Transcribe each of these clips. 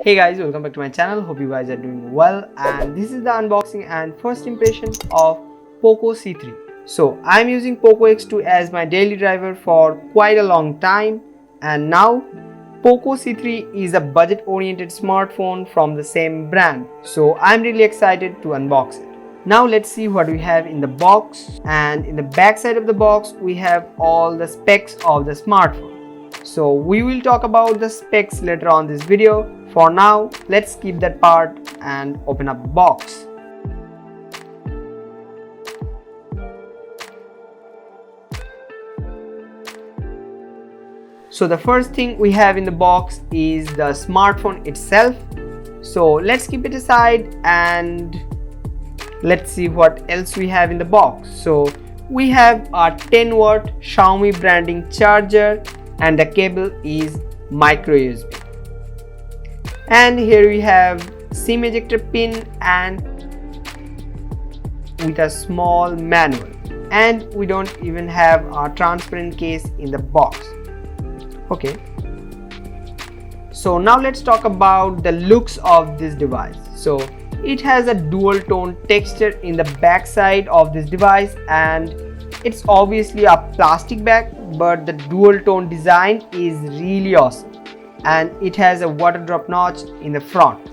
Hey guys, welcome back to my channel. Hope you guys are doing well, and this is the unboxing and first impression of Poco C3. So I'm using Poco X2 as my daily driver for quite a long time, and now Poco C3 is a budget oriented smartphone from the same brand. So I'm really excited to unbox it. Now let's see what we have in the box, and in the back side of the box we have all the specs of the smartphone. So we will talk about the specs later on this video. For now, let's skip that part and open up the box. So the first thing we have in the box is the smartphone itself. So let's keep it aside and let's see what else we have in the box. So we have a 10-watt Xiaomi branding charger, and the cable is micro USB. And here we have SIM ejector pin and with a small manual, and we don't even have a transparent case in the box. Okay, so now let's talk about the looks of this device. So it has a dual tone texture in the back side of this device, and it's obviously a plastic bag, but the dual tone design is really awesome, and it has a water drop notch in the front.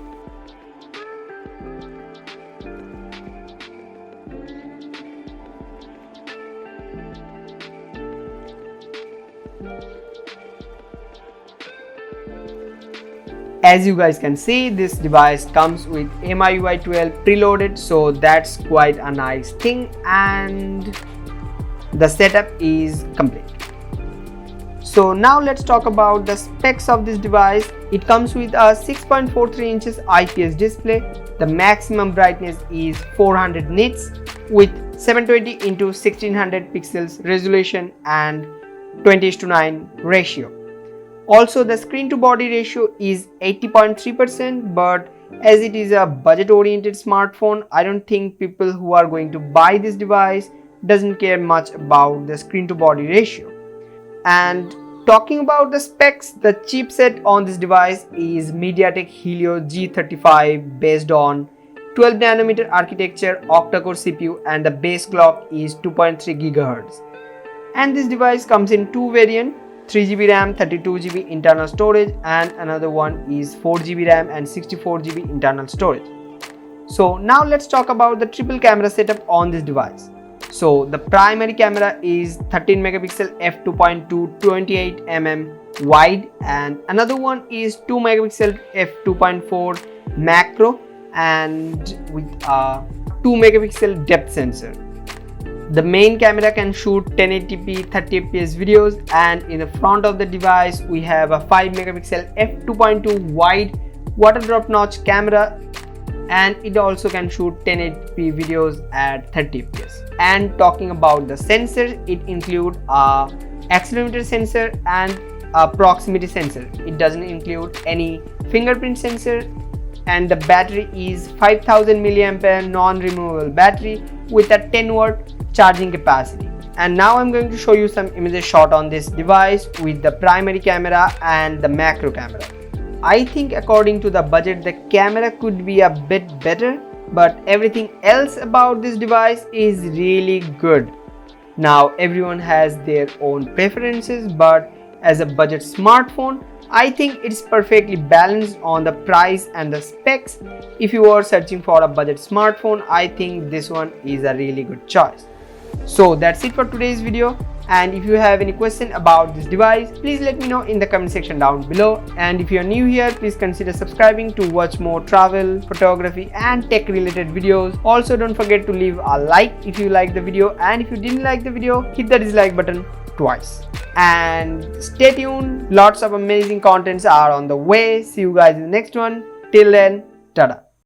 As you guys can see, this device comes with MIUI 12 preloaded, so that's quite a nice thing, and the setup is complete. So now let's talk about the specs of this device. It comes with a 6.43 inches IPS display. The maximum brightness is 400 nits with 720 into 1600 pixels resolution and 20:9 ratio. Also, the screen to body ratio is 80.3%, but as it is a budget oriented smartphone, I don't think people who are going to buy this device doesn't care much about the screen to body ratio. And talking about the specs, the chipset on this device is MediaTek Helio G35 based on 12 nanometer architecture, octa-core CPU, and the base clock is 2.3 GHz. And this device comes in two variants: 3GB RAM, 32GB internal storage, and another one is 4GB RAM and 64GB internal storage. So now let's talk about the triple camera setup on this device. So the primary camera is 13 megapixel f2.2 28mm wide, and another one is 2 megapixel f2.4 macro and with a 2 megapixel depth sensor. The main camera can shoot 1080p 30fps videos, and in the front of the device we have a 5 megapixel f2.2 wide water drop notch camera, and it also can shoot 1080p videos at 30fps. And talking about the sensors, it includes a accelerometer sensor and a proximity sensor. It doesn't include any fingerprint sensor, and the battery is 5000 mAh non-removable battery with a 10-watt charging capacity. And now I'm going to show you some images shot on this device with the primary camera and the macro camera. I think according to the budget, the camera could be a bit better, but everything else about this device is really good. Now everyone has their own preferences, but as a budget smartphone, I think it's perfectly balanced on the price and the specs. If you are searching for a budget smartphone, I think this one is a really good choice. So that's it for today's video, and if you have any question about this device, please let me know in the comment section down below. And if you are new here, please consider subscribing to watch more travel, photography and tech related videos. Also, don't forget to leave a like if you liked the video, and if you didn't like the video, hit the dislike button twice. And stay tuned, lots of amazing contents are on the way. See you guys in the next one. Till then, tada.